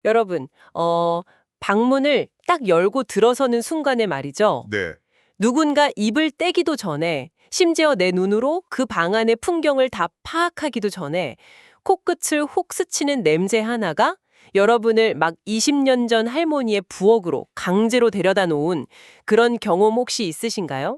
여러분, 방문을 딱 열고 들어서는 순간에 말이죠. 네. 누군가 입을 떼기도 전에, 심지어 내 눈으로 그 방 안의 풍경을 다 파악하기도 전에 코끝을 훅 스치는 냄새 하나가 여러분을 막 20년 전 할머니의 부엌으로 강제로 데려다 놓은 그런 경험 혹시 있으신가요?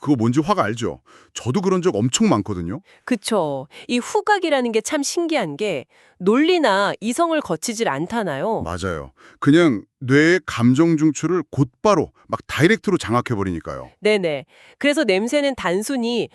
그거 뭔지 확 알죠. 저도 그런 적 엄청 많거든요. 그쵸. 이 후각이라는 게 참 신기한 게 논리나 이성을 거치질 않잖아요. 맞아요. 그냥 뇌의 감정 중추를 곧바로 막 다이렉트로 장악해버리니까요. 네네. 그래서 냄새는 단순히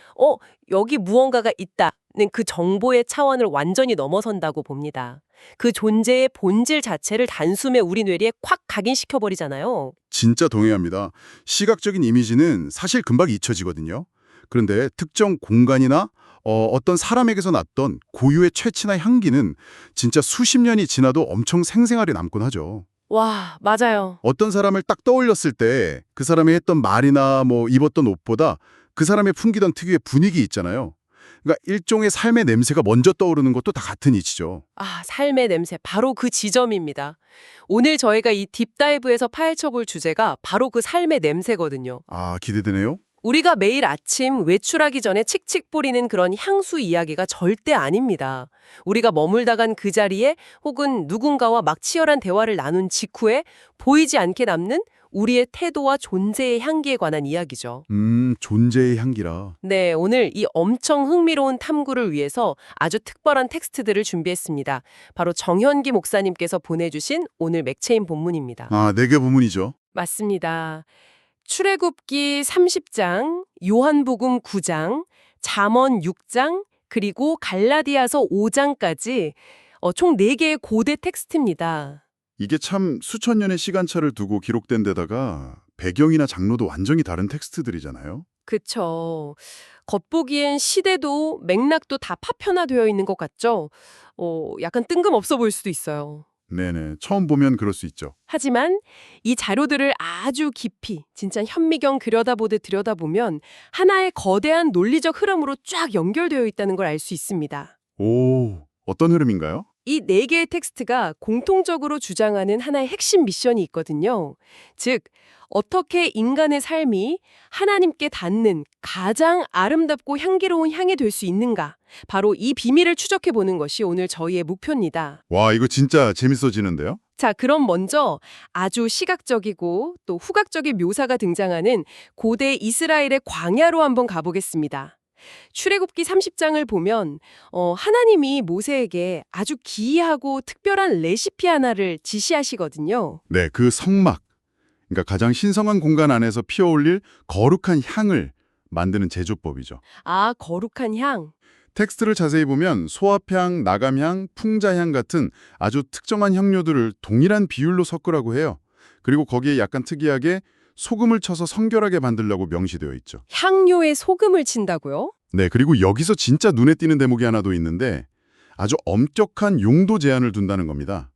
여기 무언가가 있다는 그 정보의 차원을 완전히 넘어선다고 봅니다. 그 존재의 본질 자체를 단숨에 우리 뇌리에 콱 각인시켜버리잖아요. 진짜 동의합니다. 시각적인 이미지는 사실 금방 잊혀지거든요. 그런데 특정 공간이나 어떤 사람에게서 났던 고유의 채취나 향기는 진짜 수십 년이 지나도 엄청 생생하게 남곤 하죠. 와, 맞아요. 어떤 사람을 딱 떠올렸을 때 그 사람이 했던 말이나 뭐 입었던 옷보다 그 사람의 풍기던 특유의 분위기 있잖아요. 그러니까 일종의 삶의 냄새가 먼저 떠오르는 것도 다 같은 이치죠. 아, 삶의 냄새. 바로 그 지점입니다. 오늘 저희가 이 딥다이브에서 파헤쳐 볼 주제가 바로 그 삶의 냄새거든요. 기대되네요. 우리가 매일 아침 외출하기 전에 칙칙 뿌리는 그런 향수 이야기가 절대 아닙니다. 우리가 머물다 간 그 자리에 혹은 누군가와 막 치열한 대화를 나눈 직후에 보이지 않게 남는 우리의 태도와 존재의 향기에 관한 이야기죠. 존재의 향기라. 네, 오늘 이 엄청 흥미로운 탐구를 위해서 아주 특별한 텍스트들을 준비했습니다. 바로 정현기 목사님께서 보내주신 오늘 맥체인 본문입니다. 네 개 부문이죠. 맞습니다. 출애굽기 30장, 요한복음 9장, 잠언 6장, 그리고 갈라디아서 5장까지 총 4개의 고대 텍스트입니다. 이게 참 수천 년의 시간차를 두고 기록된 데다가 배경이나 장르도 완전히 다른 텍스트들이잖아요. 그쵸. 겉보기엔 시대도 맥락도 다 파편화되어 있는 것 같죠? 약간 뜬금없어 보일 수도 있어요. 네네. 처음 보면 그럴 수 있죠. 하지만 이 자료들을 아주 깊이 진짜 현미경 들여다보듯 들여다보면 하나의 거대한 논리적 흐름으로 쫙 연결되어 있다는 걸 알 수 있습니다. 오, 어떤 흐름인가요? 이 4개의 텍스트가 공통적으로 주장하는 하나의 핵심 미션이 있거든요. 즉, 어떻게 인간의 삶이 하나님께 닿는 가장 아름답고 향기로운 향이 될 수 있는가? 바로 이 비밀을 추적해 보는 것이 오늘 저희의 목표입니다. 와, 이거 진짜 재밌어지는데요? 자, 그럼 먼저 아주 시각적이고 또 후각적인 묘사가 등장하는 고대 이스라엘의 광야로 한번 가보겠습니다. 출애굽기 30장을 보면 하나님이 모세에게 아주 기이하고 특별한 레시피 하나를 지시하시거든요. 네, 그 성막. 그러니까 가장 신성한 공간 안에서 피어올릴 거룩한 향을 만드는 제조법이죠. 아, 거룩한 향. 텍스트를 자세히 보면 소합향, 나감향, 풍자향 같은 아주 특정한 향료들을 동일한 비율로 섞으라고 해요. 그리고 거기에 약간 특이하게 소금을 쳐서 성결하게 만들려고 명시되어 있죠. 향료에 소금을 친다고요? 네, 그리고 여기서 진짜 눈에 띄는 대목이 하나 더 있는데 아주 엄격한 용도 제한을 둔다는 겁니다.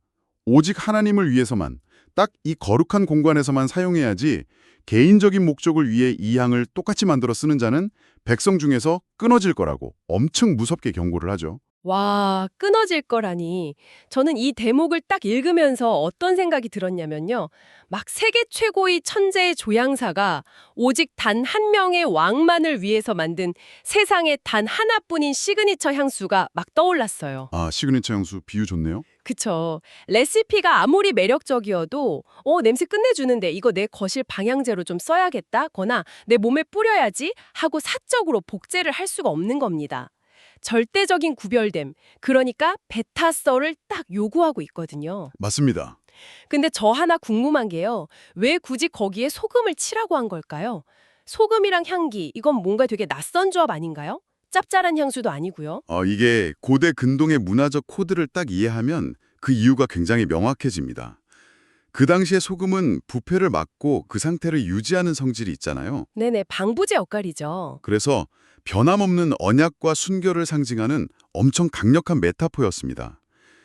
오직 하나님을 위해서만, 딱 이 거룩한 공간에서만 사용해야지 개인적인 목적을 위해 이 향을 똑같이 만들어 쓰는 자는 백성 중에서 끊어질 거라고 엄청 무섭게 경고를 하죠. 와, 끊어질 거라니. 저는 이 대목을 딱 읽으면서 어떤 생각이 들었냐면요. 막 세계 최고의 천재의 조향사가 오직 단 한 명의 왕만을 위해서 만든 세상에 단 하나뿐인 시그니처 향수가 막 떠올랐어요. 시그니처 향수 비유 좋네요. 그쵸. 레시피가 아무리 매력적이어도 냄새 끝내주는데 이거 내 거실 방향제로 좀 써야겠다 거나 내 몸에 뿌려야지 하고 사적으로 복제를 할 수가 없는 겁니다. 절대적인 구별됨, 그러니까 베타설을 딱 요구하고 있거든요. 맞습니다. 근데 저 하나 궁금한 게요. 왜 굳이 거기에 소금을 치라고 한 걸까요? 소금이랑 향기, 이건 뭔가 되게 낯선 조합 아닌가요? 짭짤한 향수도 아니고요. 이게 고대 근동의 문화적 코드를 딱 이해하면 그 이유가 굉장히 명확해집니다. 그 당시에 소금은 부패를 막고 그 상태를 유지하는 성질이 있잖아요. 네네, 방부제 역할이죠. 그래서 변함없는 언약과 순결을 상징하는 엄청 강력한 메타포였습니다.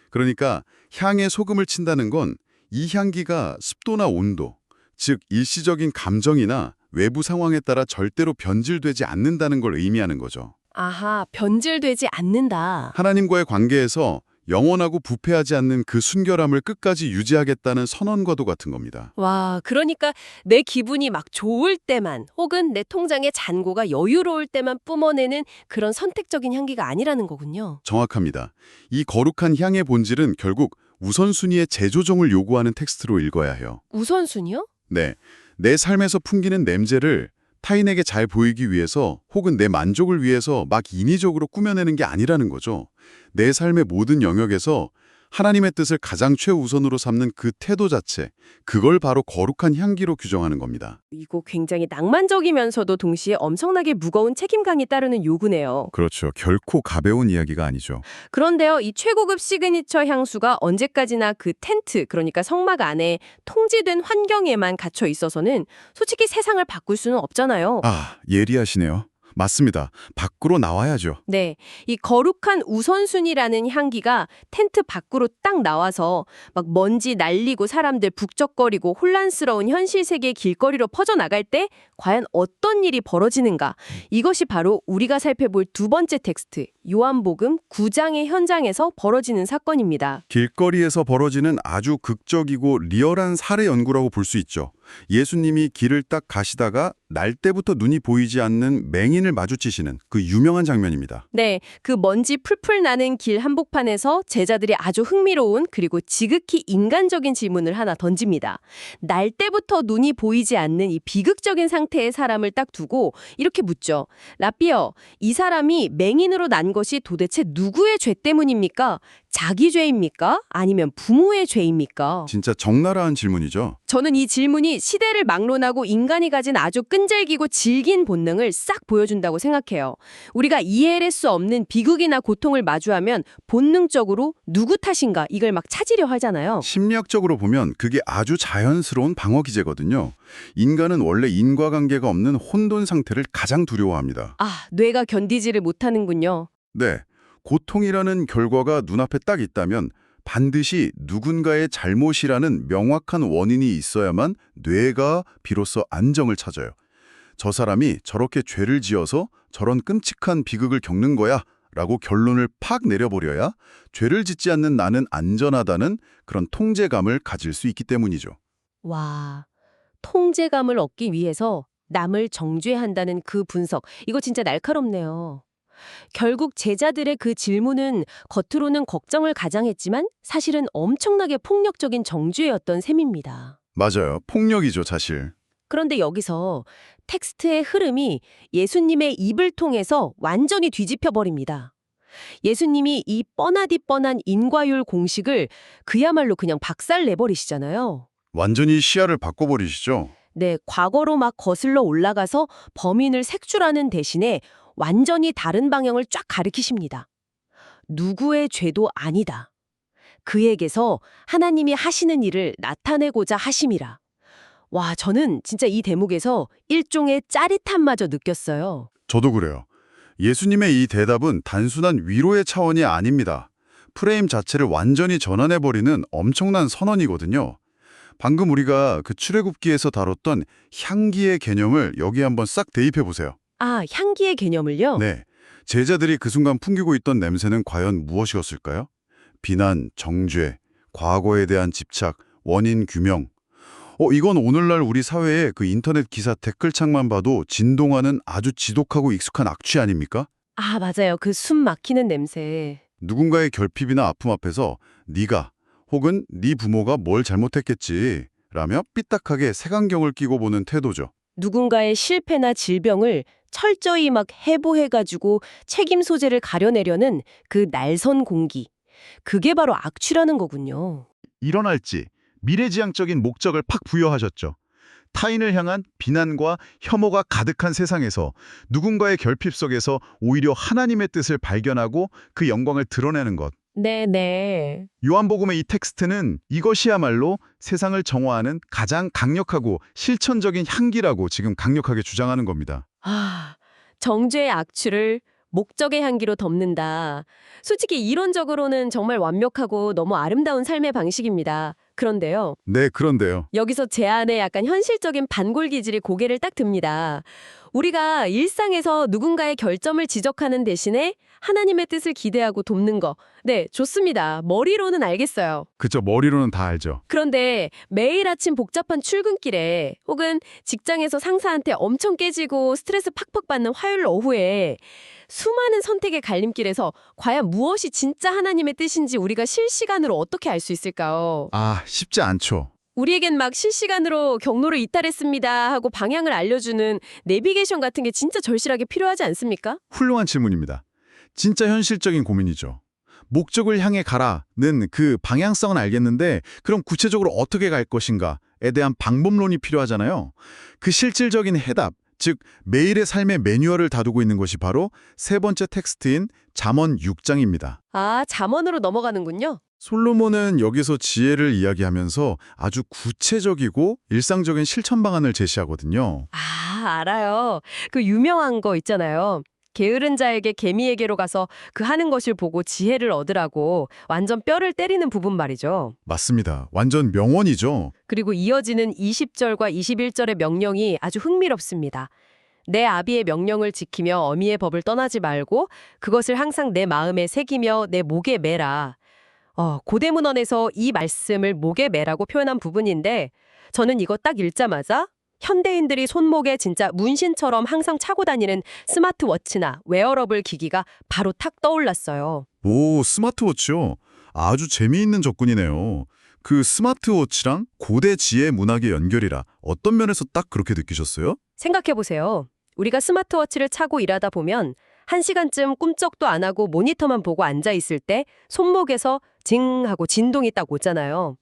그러니까 향에 소금을 친다는 건 이 향기가 습도나 온도, 즉 일시적인 감정이나 외부 상황에 따라 절대로 변질되지 않는다는 걸 의미하는 거죠. 아하, 변질되지 않는다. 하나님과의 관계에서 영원하고 부패하지 않는 그 순결함을 끝까지 유지하겠다는 선언과도 같은 겁니다. 와, 그러니까 내 기분이 막 좋을 때만 혹은 내 통장의 잔고가 여유로울 때만 뿜어내는 그런 선택적인 향기가 아니라는 거군요. 정확합니다. 이 거룩한 향의 본질은 결국 우선순위의 재조정을 요구하는 텍스트로 읽어야 해요. 우선순위요? 네, 내 삶에서 풍기는 냄새를 타인에게 잘 보이기 위해서 혹은 내 만족을 위해서 막 인위적으로 꾸며내는 게 아니라는 거죠. 내 삶의 모든 영역에서 하나님의 뜻을 가장 최우선으로 삼는 그 태도 자체, 그걸 바로 거룩한 향기로 규정하는 겁니다. 이거 굉장히 낭만적이면서도 동시에 엄청나게 무거운 책임감이 따르는 요구네요. 그렇죠. 결코 가벼운 이야기가 아니죠. 그런데요, 이 최고급 시그니처 향수가 언제까지나 그 텐트, 그러니까 성막 안에 통제된 환경에만 갇혀 있어서는 솔직히 세상을 바꿀 수는 없잖아요. 아, 예리하시네요. 맞습니다. 밖으로 나와야죠. 네, 이 거룩한 우선순위라는 향기가 텐트 밖으로 딱 나와서 막 먼지 날리고 사람들 북적거리고 혼란스러운 현실 세계의 길거리로 퍼져나갈 때 과연 어떤 일이 벌어지는가? 이것이 바로 우리가 살펴볼 두 번째 텍스트, 요한복음 9장의 현장에서 벌어지는 사건입니다. 길거리에서 벌어지는 아주 극적이고 리얼한 사례 연구라고 볼 수 있죠. 예수님이 길을 딱 가시다가 날 때부터 눈이 보이지 않는 맹인을 마주치시는 그 유명한 장면입니다. 네, 그 먼지 풀풀 나는 길 한복판에서 제자들이 아주 흥미로운 그리고 지극히 인간적인 질문을 하나 던집니다. 날 때부터 눈이 보이지 않는 이 비극적인 상태의 사람을 딱 두고 이렇게 묻죠. 라삐어, 이 사람이 맹인으로 난 것이 도대체 누구의 죄 때문입니까? 자기 죄입니까? 아니면 부모의 죄입니까? 진짜 적나라한 질문이죠. 저는 이 질문이 시대를 막론하고 인간이 가진 아주 끈질기고 질긴 본능을 싹 보여준다고 생각해요. 우리가 이해할 수 없는 비극이나 고통을 마주하면 본능적으로 누구 탓인가 이걸 막 찾으려 하잖아요. 심리학적으로 보면 그게 아주 자연스러운 방어 기제거든요. 인간은 원래 인과관계가 없는 혼돈 상태를 가장 두려워합니다. 아, 뇌가 견디지를 못하는군요. 네, 고통이라는 결과가 눈앞에 딱 있다면 반드시 누군가의 잘못이라는 명확한 원인이 있어야만 뇌가 비로소 안정을 찾아요. 저 사람이 저렇게 죄를 지어서 저런 끔찍한 비극을 겪는 거야 라고 결론을 팍 내려버려야 죄를 짓지 않는 나는 안전하다는 그런 통제감을 가질 수 있기 때문이죠. 와, 통제감을 얻기 위해서 남을 정죄한다는 그 분석, 이거 진짜 날카롭네요. 결국 제자들의 그 질문은 겉으로는 걱정을 가장했지만 사실은 엄청나게 폭력적인 정죄였던 셈입니다. 맞아요. 폭력이죠, 사실. 그런데 여기서 텍스트의 흐름이 예수님의 입을 통해서 완전히 뒤집혀 버립니다. 예수님이 이 뻔하디 뻔한 인과율 공식을 그야말로 그냥 박살 내버리시잖아요. 완전히 시야를 바꿔버리시죠. 네, 과거로 막 거슬러 올라가서 범인을 색출하는 대신에 완전히 다른 방향을 쫙 가리키십니다. 누구의 죄도 아니다. 그에게서 하나님이 하시는 일을 나타내고자 하심이라. 와, 저는 진짜 이 대목에서 일종의 짜릿함마저 느꼈어요. 저도 그래요. 예수님의 이 대답은 단순한 위로의 차원이 아닙니다. 프레임 자체를 완전히 전환해버리는 엄청난 선언이거든요. 방금 우리가 그 출애굽기에서 다뤘던 향기의 개념을 여기에 한번 싹 대입해보세요. 아, 향기의 개념을요? 네, 제자들이 그 순간 풍기고 있던 냄새는 과연 무엇이었을까요? 비난, 정죄, 과거에 대한 집착, 원인 규명. 이건 오늘날 우리 사회의 그 인터넷 기사 댓글창만 봐도 진동하는 아주 지독하고 익숙한 악취 아닙니까? 아, 맞아요. 그 숨 막히는 냄새. 누군가의 결핍이나 아픔 앞에서 네가 혹은 네 부모가 뭘 잘못했겠지 라며 삐딱하게 색안경을 끼고 보는 태도죠. 누군가의 실패나 질병을 철저히 막 해부해가지고 책임 소재를 가려내려는 그 날선 공기. 그게 바로 악취라는 거군요. 일어날지 미래지향적인 목적을 팍 부여하셨죠. 타인을 향한 비난과 혐오가 가득한 세상에서 누군가의 결핍 속에서 오히려 하나님의 뜻을 발견하고 그 영광을 드러내는 것. 네네. 요한복음의 이 텍스트는 이것이야말로 세상을 정화하는 가장 강력하고 실천적인 향기라고 지금 강력하게 주장하는 겁니다. 아, 정죄의 악취를 목적의 향기로 덮는다. 솔직히 이론적으로는 정말 완벽하고 너무 아름다운 삶의 방식입니다. 그런데요. 네, 그런데요. 여기서 제 안에 약간 현실적인 반골 기질이 고개를 딱 듭니다. 우리가 일상에서 누군가의 결점을 지적하는 대신에 하나님의 뜻을 기대하고 돕는 거. 네, 좋습니다. 머리로는 알겠어요. 그쵸, 머리로는 다 알죠. 그런데 매일 아침 복잡한 출근길에 혹은 직장에서 상사한테 엄청 깨지고 스트레스 팍팍 받는 화요일 오후에 수많은 선택의 갈림길에서 과연 무엇이 진짜 하나님의 뜻인지 우리가 실시간으로 어떻게 알 수 있을까요? 아, 쉽지 않죠. 우리에겐 막 실시간으로 경로를 이탈했습니다 하고 방향을 알려주는 내비게이션 같은 게 진짜 절실하게 필요하지 않습니까? 훌륭한 질문입니다. 진짜 현실적인 고민이죠. 목적을 향해 가라는 그 방향성은 알겠는데 그럼 구체적으로 어떻게 갈 것인가에 대한 방법론이 필요하잖아요. 그 실질적인 해답, 즉 매일의 삶의 매뉴얼을 다루고 있는 것이 바로 세 번째 텍스트인 잠언 6장입니다. 아, 잠언으로 넘어가는군요. 솔로몬은 여기서 지혜를 이야기하면서 아주 구체적이고 일상적인 실천 방안을 제시하거든요. 아, 알아요. 그 유명한 거 있잖아요. 게으른 자에게 개미에게로 가서 그 하는 것을 보고 지혜를 얻으라고 완전 뼈를 때리는 부분 말이죠. 맞습니다. 완전 명언이죠. 그리고 이어지는 20절과 21절의 명령이 아주 흥미롭습니다. 내 아비의 명령을 지키며 어미의 법을 떠나지 말고 그것을 항상 내 마음에 새기며 내 목에 매라. 고대문헌에서 이 말씀을 목에 매라고 표현한 부분인데 저는 이거 딱 읽자마자 현대인들이 손목에 진짜 문신처럼 항상 차고 다니는 스마트워치나 웨어러블 기기가 바로 탁 떠올랐어요. 오, 스마트워치요? 아주 재미있는 접근이네요. 그 스마트워치랑 고대 지혜 문학의 연결이라 어떤 면에서 딱 그렇게 느끼셨어요? 생각해보세요. 우리가 스마트워치를 차고 일하다 보면 1시간쯤 꿈쩍도 안 하고 모니터만 보고 앉아있을 때 손목에서 징 하고 진동이 딱 오잖아요.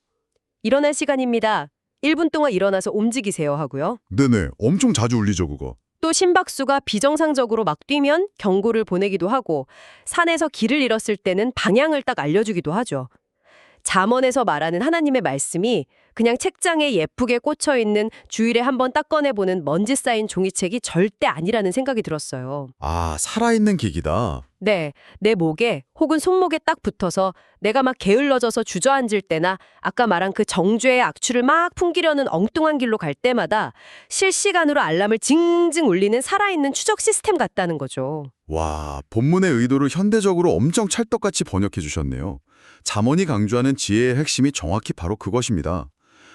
일어날 시간입니다. 1분 동안 일어나서 움직이세요 하고요. 네네, 엄청 자주 울리죠, 그거. 또 심박수가 비정상적으로 막 뛰면 경고를 보내기도 하고 산에서 길을 잃었을 때는 방향을 딱 알려주기도 하죠. 잠언에서 말하는 하나님의 말씀이 그냥 책장에 예쁘게 꽂혀있는 주일에 한번 딱 꺼내보는 먼지 쌓인 종이책이 절대 아니라는 생각이 들었어요. 아, 살아있는 기기다. 네, 내 목에 혹은 손목에 딱 붙어서 내가 막 게을러져서 주저앉을 때나 아까 말한 그 정죄의 악취를 막 풍기려는 엉뚱한 길로 갈 때마다 실시간으로 알람을 징징 울리는 살아있는 추적 시스템 같다는 거죠. 와, 본문의 의도를 현대적으로 엄청 찰떡같이 번역해 주셨네요. 잠언이 강조하는 지혜의 핵심이 정확히 바로 그것입니다.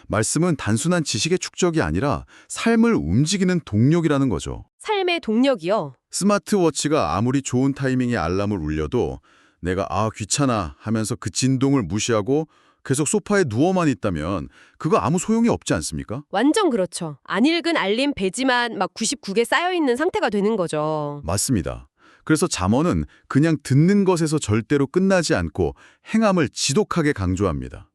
말씀은 단순한 지식의 축적이 아니라 삶을 움직이는 동력이라는 거죠. 삶의 동력이요. 스마트워치가 아무리 좋은 타이밍에 알람을 울려도 내가 귀찮아 하면서 그 진동을 무시하고 계속 소파에 누워만 있다면 그거 아무 소용이 없지 않습니까? 완전 그렇죠. 안 읽은 알림 배지만 막 99개 쌓여있는 상태가 되는 거죠. 맞습니다. 그래서 잠언은 그냥 듣는 것에서 절대로 끝나지 않고 행함을 지독하게 강조합니다.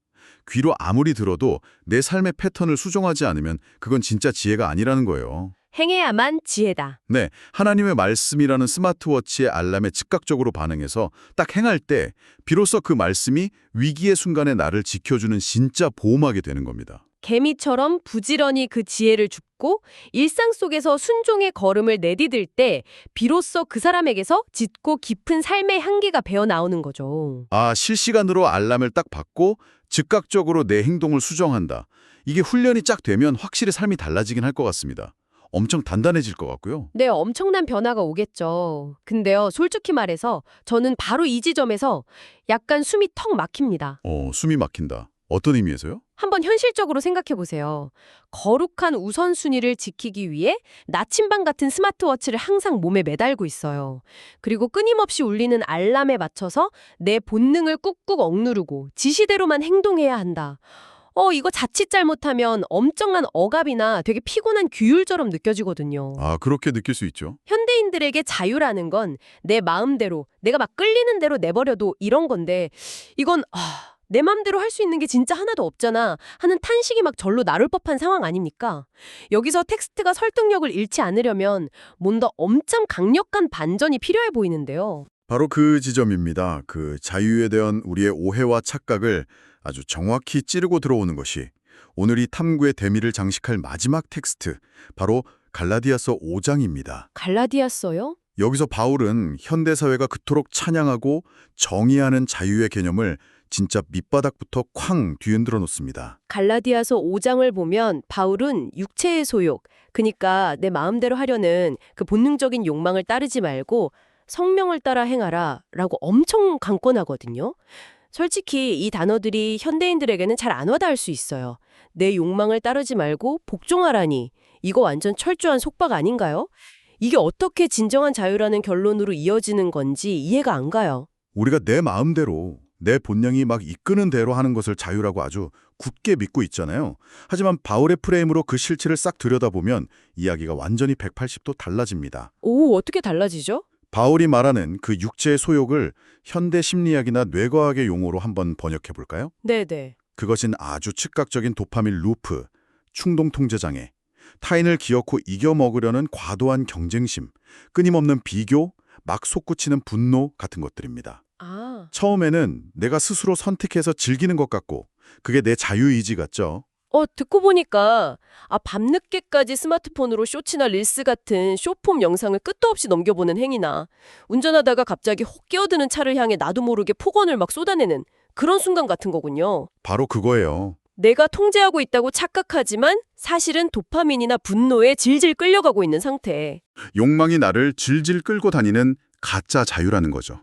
귀로 아무리 들어도 내 삶의 패턴을 수정하지 않으면 그건 진짜 지혜가 아니라는 거예요. 행해야만 지혜다. 네, 하나님의 말씀이라는 스마트워치의 알람에 즉각적으로 반응해서 딱 행할 때 비로소 그 말씀이 위기의 순간에 나를 지켜주는 진짜 보호막이 되는 겁니다. 개미처럼 부지런히 그 지혜를 줍고 일상 속에서 순종의 걸음을 내디딜 때 비로소 그 사람에게서 짙고 깊은 삶의 향기가 배어나오는 거죠. 실시간으로 알람을 딱 받고 즉각적으로 내 행동을 수정한다. 이게 훈련이 쫙 되면 확실히 삶이 달라지긴 할 것 같습니다. 엄청 단단해질 것 같고요. 네, 엄청난 변화가 오겠죠. 근데요, 솔직히 말해서 저는 바로 이 지점에서 약간 숨이 턱 막힙니다. 숨이 막힌다. 어떤 의미에서요? 한번 현실적으로 생각해 보세요. 거룩한 우선순위를 지키기 위해 나침반 같은 스마트워치를 항상 몸에 매달고 있어요. 그리고 끊임없이 울리는 알람에 맞춰서 내 본능을 꾹꾹 억누르고 지시대로만 행동해야 한다. 이거 자칫 잘못하면 엄청난 억압이나 되게 피곤한 규율처럼 느껴지거든요. 그렇게 느낄 수 있죠. 현대인들에게 자유라는 건 내 마음대로, 내가 막 끌리는 대로 내버려도 이런 건데 이건 내 맘대로 할 수 있는 게 진짜 하나도 없잖아 하는 탄식이 막 절로 나올 법한 상황 아닙니까? 여기서 텍스트가 설득력을 잃지 않으려면 뭔가 엄청 강력한 반전이 필요해 보이는데요. 바로 그 지점입니다. 그 자유에 대한 우리의 오해와 착각을 아주 정확히 찌르고 들어오는 것이 오늘 이 탐구의 대미를 장식할 마지막 텍스트, 바로 갈라디아서 5장입니다. 갈라디아서요? 여기서 바울은 현대사회가 그토록 찬양하고 정의하는 자유의 개념을 진짜 밑바닥부터 쾅 뒤흔들어 놓습니다. 갈라디아서 5장을 보면 바울은 육체의 소욕, 그러니까 내 마음대로 하려는 그 본능적인 욕망을 따르지 말고 성령을 따라 행하라 라고 엄청 강권하거든요. 솔직히 이 단어들이 현대인들에게는 잘 안 와닿을 수 있어요. 내 욕망을 따르지 말고 복종하라니. 이거 완전 철저한 속박 아닌가요? 이게 어떻게 진정한 자유라는 결론으로 이어지는 건지 이해가 안 가요. 우리가 내 마음대로 내 본능이 막 이끄는 대로 하는 것을 자유라고 아주 굳게 믿고 있잖아요. 하지만 바울의 프레임으로 그 실체를 싹 들여다보면 이야기가 완전히 180도 달라집니다. 오, 어떻게 달라지죠? 바울이 말하는 그 육체의 소욕을 현대 심리학이나 뇌과학의 용어로 한번 번역해 볼까요? 네네. 그것은 아주 즉각적인 도파민 루프, 충동 통제 장애, 타인을 기어코 이겨먹으려는 과도한 경쟁심, 끊임없는 비교, 막 솟구치는 분노 같은 것들입니다. 아, 처음에는 내가 스스로 선택해서 즐기는 것 같고 그게 내 자유의지 같죠? 듣고 보니까 밤늦게까지 스마트폰으로 쇼츠나 릴스 같은 쇼폼 영상을 끝도 없이 넘겨보는 행위나 운전하다가 갑자기 혹 끼어드는 차를 향해 나도 모르게 폭언을 막 쏟아내는 그런 순간 같은 거군요. 바로 그거예요. 내가 통제하고 있다고 착각하지만 사실은 도파민이나 분노에 질질 끌려가고 있는 상태. 욕망이 나를 질질 끌고 다니는 가짜 자유라는 거죠.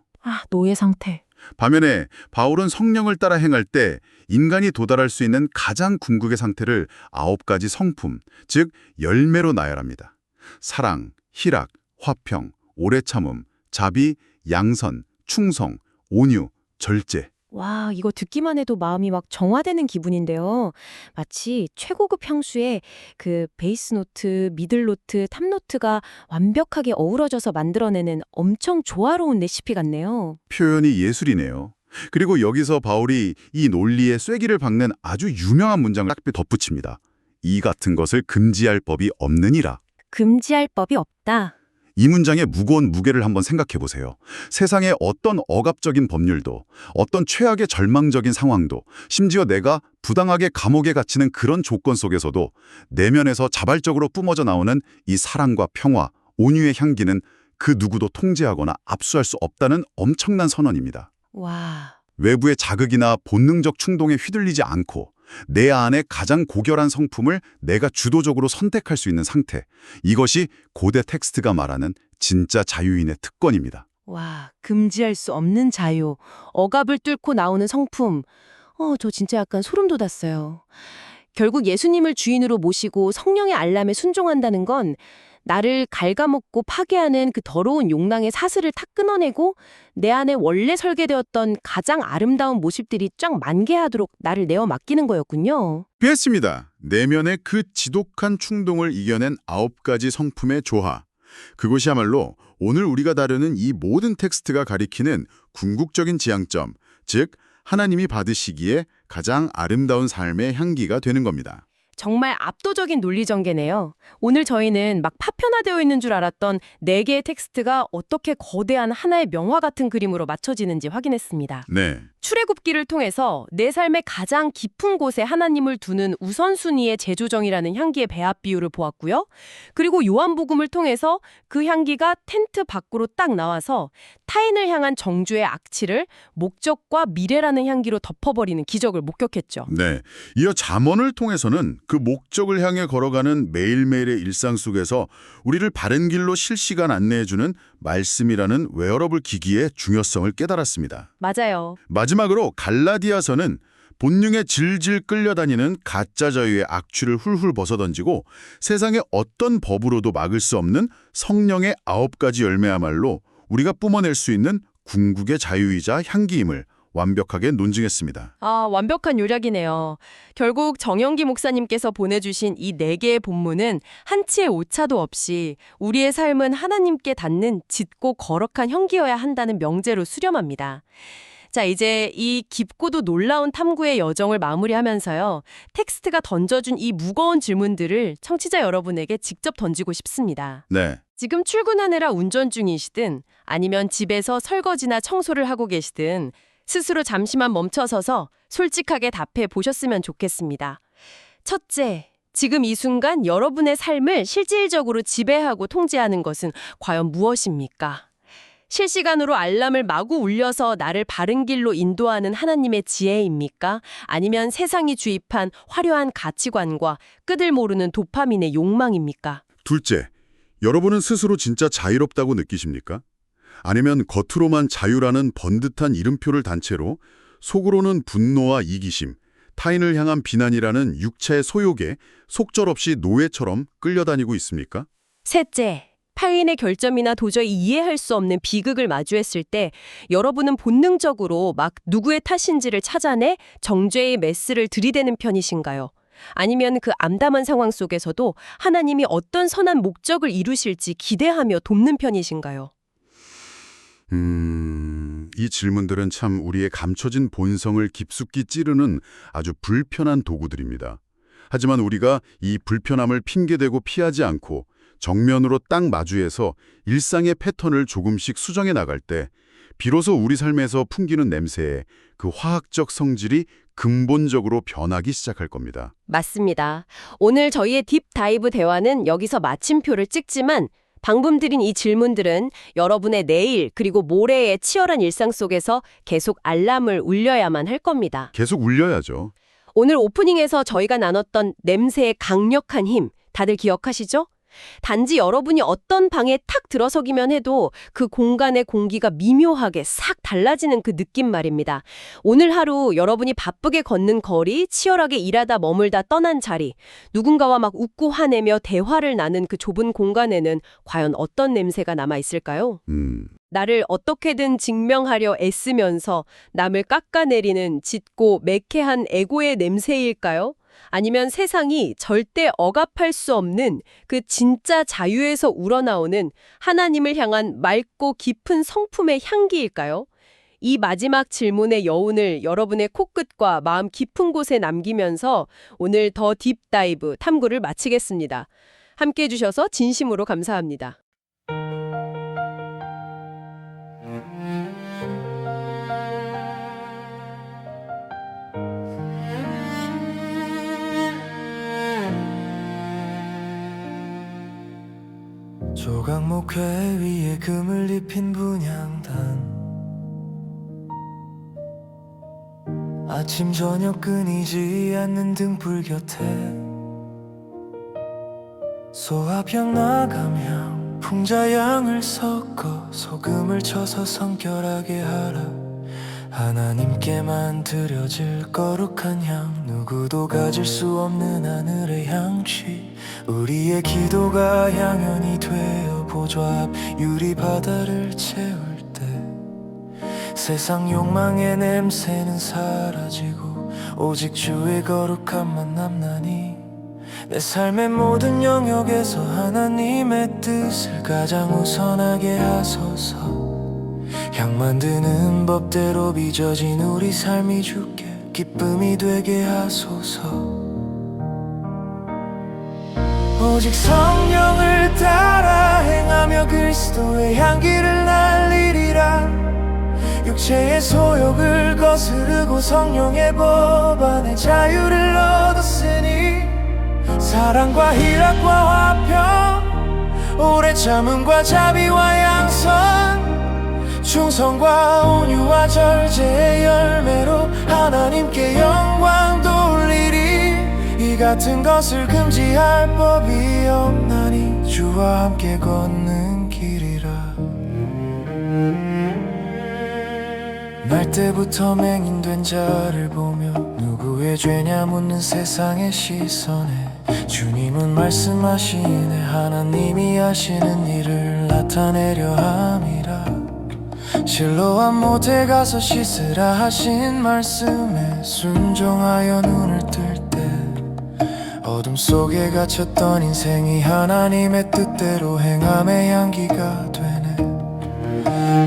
노예 상태. 반면에 바울은 성령을 따라 행할 때 인간이 도달할 수 있는 가장 궁극의 상태를 9가지 성품, 즉 열매로 나열합니다. 사랑, 희락, 화평, 오래 참음, 자비, 양선, 충성, 온유, 절제. 와, 이거 듣기만 해도 마음이 막 정화되는 기분인데요. 마치 최고급 향수에 그 베이스 노트, 미들 노트, 탑 노트가 완벽하게 어우러져서 만들어내는 엄청 조화로운 레시피 같네요. 표현이 예술이네요. 그리고 여기서 바울이 이 논리에 쐐기를 박는 아주 유명한 문장을 딱 덧붙입니다. 이 같은 것을 금지할 법이 없느니라. 금지할 법이 없다. 이 문장의 무거운 무게를 한번 생각해 보세요. 세상의 어떤 억압적인 법률도, 어떤 최악의 절망적인 상황도, 심지어 내가 부당하게 감옥에 갇히는 그런 조건 속에서도 내면에서 자발적으로 뿜어져 나오는 이 사랑과 평화, 온유의 향기는 그 누구도 통제하거나 압수할 수 없다는 엄청난 선언입니다. 와, 외부의 자극이나 본능적 충동에 휘둘리지 않고 내 안에 가장 고결한 성품을 내가 주도적으로 선택할 수 있는 상태. 이것이 고대 텍스트가 말하는 진짜 자유인의 특권입니다. 와, 금지할 수 없는 자유. 억압을 뚫고 나오는 성품. 저 진짜 약간 소름 돋았어요. 결국 예수님을 주인으로 모시고 성령의 알람에 순종한다는 건 나를 갉아먹고 파괴하는 그 더러운 욕망의 사슬을 탁 끊어내고 내 안에 원래 설계되었던 가장 아름다운 모습들이 쫙 만개하도록 나를 내어 맡기는 거였군요. 피했습니다. 내면의 그 지독한 충동을 이겨낸 9가지 성품의 조화. 그것이야말로 오늘 우리가 다루는 이 모든 텍스트가 가리키는 궁극적인 지향점, 즉 하나님이 받으시기에 가장 아름다운 삶의 향기가 되는 겁니다. 정말 압도적인 논리 전개네요. 오늘 저희는 막 파편화되어 있는 줄 알았던 4개의 텍스트가 어떻게 거대한 하나의 명화 같은 그림으로 맞춰지는지 확인했습니다. 네. 출애굽기를 통해서 내 삶의 가장 깊은 곳에 하나님을 두는 우선순위의 재조정이라는 향기의 배합 비율을 보았고요. 그리고 요한복음을 통해서 그 향기가 텐트 밖으로 딱 나와서 타인을 향한 정주의 악취를 목적과 미래라는 향기로 덮어버리는 기적을 목격했죠. 네. 이어 잠언을 통해서는 그 목적을 향해 걸어가는 매일매일의 일상 속에서 우리를 바른 길로 실시간 안내해주는 말씀이라는 웨어러블 기기의 중요성을 깨달았습니다. 맞아요. 마지막으로 갈라디아서는 본능에 질질 끌려다니는 가짜 자유의 악취를 훌훌 벗어던지고 세상의 어떤 법으로도 막을 수 없는 성령의 9가지 열매야말로 우리가 뿜어낼 수 있는 궁극의 자유이자 향기임을 완벽하게 논증했습니다. 완벽한 요약이네요. 결국 정영기 목사님께서 보내주신 이 4개의 본문은 한치의 오차도 없이 우리의 삶은 하나님께 닿는 짙고 거룩한 향기여야 한다는 명제로 수렴합니다. 자, 이제 이 깊고도 놀라운 탐구의 여정을 마무리하면서요. 텍스트가 던져준 이 무거운 질문들을 청취자 여러분에게 직접 던지고 싶습니다. 네. 지금 출근하느라 운전 중이시든 아니면 집에서 설거지나 청소를 하고 계시든 스스로 잠시만 멈춰서서 솔직하게 답해 보셨으면 좋겠습니다. 첫째, 지금 이 순간 여러분의 삶을 실질적으로 지배하고 통제하는 것은 과연 무엇입니까? 실시간으로 알람을 마구 울려서 나를 바른 길로 인도하는 하나님의 지혜입니까? 아니면 세상이 주입한 화려한 가치관과 끄들 모르는 도파민의 욕망입니까? 둘째, 여러분은 스스로 진짜 자유롭다고 느끼십니까? 아니면 겉으로만 자유라는 번듯한 이름표를 단 채로 속으로는 분노와 이기심, 타인을 향한 비난이라는 육체의 소욕에 속절없이 노예처럼 끌려다니고 있습니까? 셋째, 타인의 결점이나 도저히 이해할 수 없는 비극을 마주했을 때 여러분은 본능적으로 막 누구의 탓인지를 찾아내 정죄의 메스를 들이대는 편이신가요? 아니면 그 암담한 상황 속에서도 하나님이 어떤 선한 목적을 이루실지 기대하며 돕는 편이신가요? 이 질문들은 참 우리의 감춰진 본성을 깊숙이 찌르는 아주 불편한 도구들입니다. 하지만 우리가 이 불편함을 핑계대고 피하지 않고 정면으로 딱 마주해서 일상의 패턴을 조금씩 수정해 나갈 때 비로소 우리 삶에서 풍기는 냄새에 그 화학적 성질이 근본적으로 변하기 시작할 겁니다. 맞습니다. 오늘 저희의 딥다이브 대화는 여기서 마침표를 찍지만 방금 드린 이 질문들은 여러분의 내일 그리고 모레의 치열한 일상 속에서 계속 알람을 울려야만 할 겁니다. 계속 울려야죠. 오늘 오프닝에서 저희가 나눴던 냄새의 강력한 힘, 다들 기억하시죠? 단지 여러분이 어떤 방에 탁 들어서기만 해도 그 공간의 공기가 미묘하게 싹 달라지는 그 느낌 말입니다. 오늘 하루 여러분이 바쁘게 걷는 거리, 치열하게 일하다 머물다 떠난 자리, 누군가와 막 웃고 화내며 대화를 나눈 그 좁은 공간에는 과연 어떤 냄새가 남아 있을까요? 나를 어떻게든 증명하려 애쓰면서 남을 깎아내리는 짙고 매캐한 에고의 냄새일까요? 아니면 세상이 절대 억압할 수 없는 그 진짜 자유에서 우러나오는 하나님을 향한 맑고 깊은 성품의 향기일까요? 이 마지막 질문의 여운을 여러분의 코끝과 마음 깊은 곳에 남기면서 오늘 더 딥다이브 탐구를 마치겠습니다. 함께해 주셔서 진심으로 감사합니다. 조각목회 위에 금을 입힌 분향단 아침 저녁 끊이지 않는 등불 곁에 소합향 나감향 풍자향을 섞어 소금을 쳐서 성결하게 하라 하나님께만 드려질 거룩한 향 누구도 가질 수 없는 하늘의 향취 우리의 기도가 향연이 되어 보좌 앞 유리바다를 채울 때 세상 욕망의 냄새는 사라지고 오직 주의 거룩함만 남나니 내 삶의 모든 영역에서 하나님의 뜻을 가장 우선하게 하소서 향 만드는 법대로 빚어진 우리 삶이 주께 기쁨이 되게 하소서 오직 성령을 따라 행하며 그리스도의 향기를 날리리라 육체의 소욕을 거스르고 성령의 법 안에 자유를 얻었으니 사랑과 희락과 화평 오래 참음과 자비와 양선 충성과 온유와 절제의 열매로 하나님께 영광 돌리리 이 같은 것을 금지할 법이 없나니 주와 함께 걷는 길이라 날 때부터 맹인된 자를 보며 누구의 죄냐 묻는 세상의 시선에 주님은 말씀하시네 하나님이 하시는 일을 나타내려 함이라 실로암 못에 가서 씻으라 하신 말씀에 순종하여 눈을 뜰 때 어둠 속에 갇혔던 인생이 하나님의 뜻대로 행함의 향기가 되네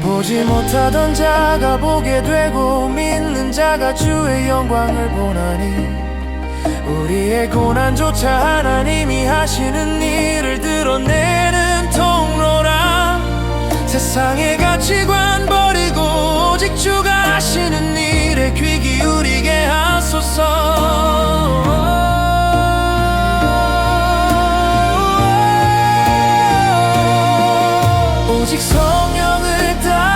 보지 못하던 자가 보게 되고 믿는 자가 주의 영광을 보나니 우리의 고난조차 하나님이 하시는 일을 드러내는 통로라 세상의 가치관 버리고 오직 주가 하시는 일에 귀 기울이게 하소서 오직 성령을 따라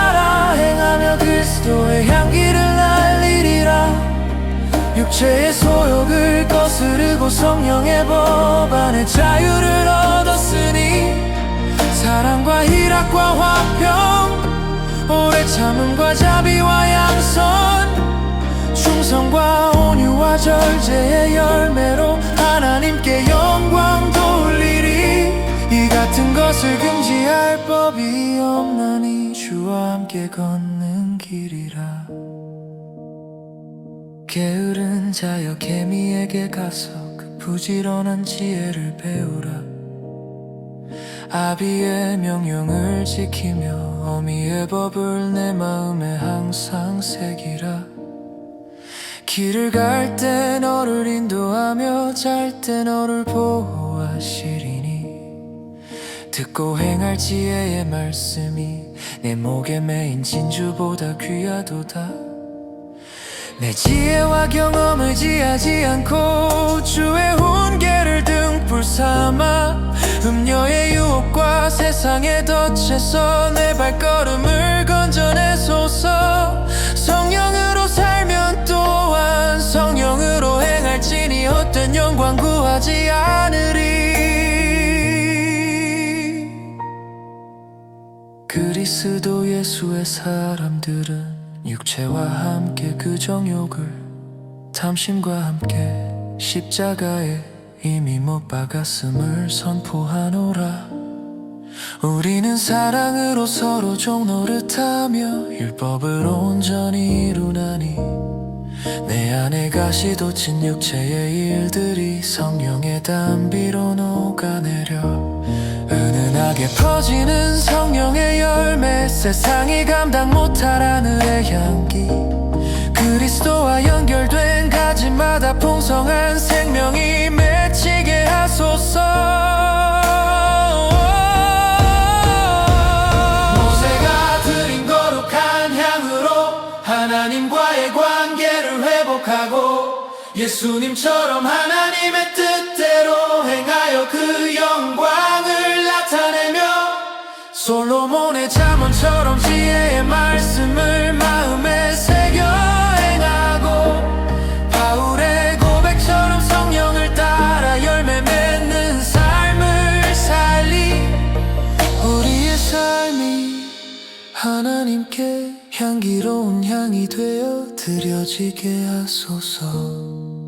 죄의 소욕을 거스르고 성령의 법 안에 자유를 얻었으니 사랑과 희락과 화평 오래 참음과 자비와 양선 충성과 온유와 절제의 열매로 하나님께 영광 돌리리 이 같은 것을 금지할 법이 없나니 주와 함께 걷는 길이라 게으른 자여 개미에게 가서 그 부지런한 지혜를 배우라 아비의 명령을 지키며 어미의 법을 내 마음에 항상 새기라 길을 갈 때 너를 인도하며 잘 때 너를 보호하시리니 듣고 행할 지혜의 말씀이 내 목에 매인 진주보다 귀하도다 내 지혜와 경험을 지하지 않고 주의 훈계를 등불 삼아 음녀의 유혹과 세상의 덫에서 내 발걸음을 건져내소서 성령으로 살면 또한 성령으로 행할지니 헛된 영광 구하지 않으리 그리스도 예수의 사람들은 육체와 함께 그 정욕을 탐심과 함께 십자가에 이미 못 박았음을 선포하노라 우리는 사랑으로 서로 종노릇하며 율법을 온전히 이루나니 내 안에 가시돋친 육체의 일들이 성령의 담비로 녹아내려 은은하게 퍼지는 성령의 열매 세상이 감당 못할 하늘의 향기 그리스도와 연결된 가지마다 풍성한 생명이 맺히게 하소서 모세가 드린 거룩한 향으로 하나님과의 관계를 회복하고 예수님처럼 하나님의 뜻대로 행하여 그 영광을 나타내며 솔로몬의 잠언처럼 지혜의 말씀을 마음에 새겨 행하고 바울의 고백처럼 성령을 따라 열매 맺는 삶을 살리 우리의 삶이 하나님께 향기로운 향이 되어 드려지게 하소서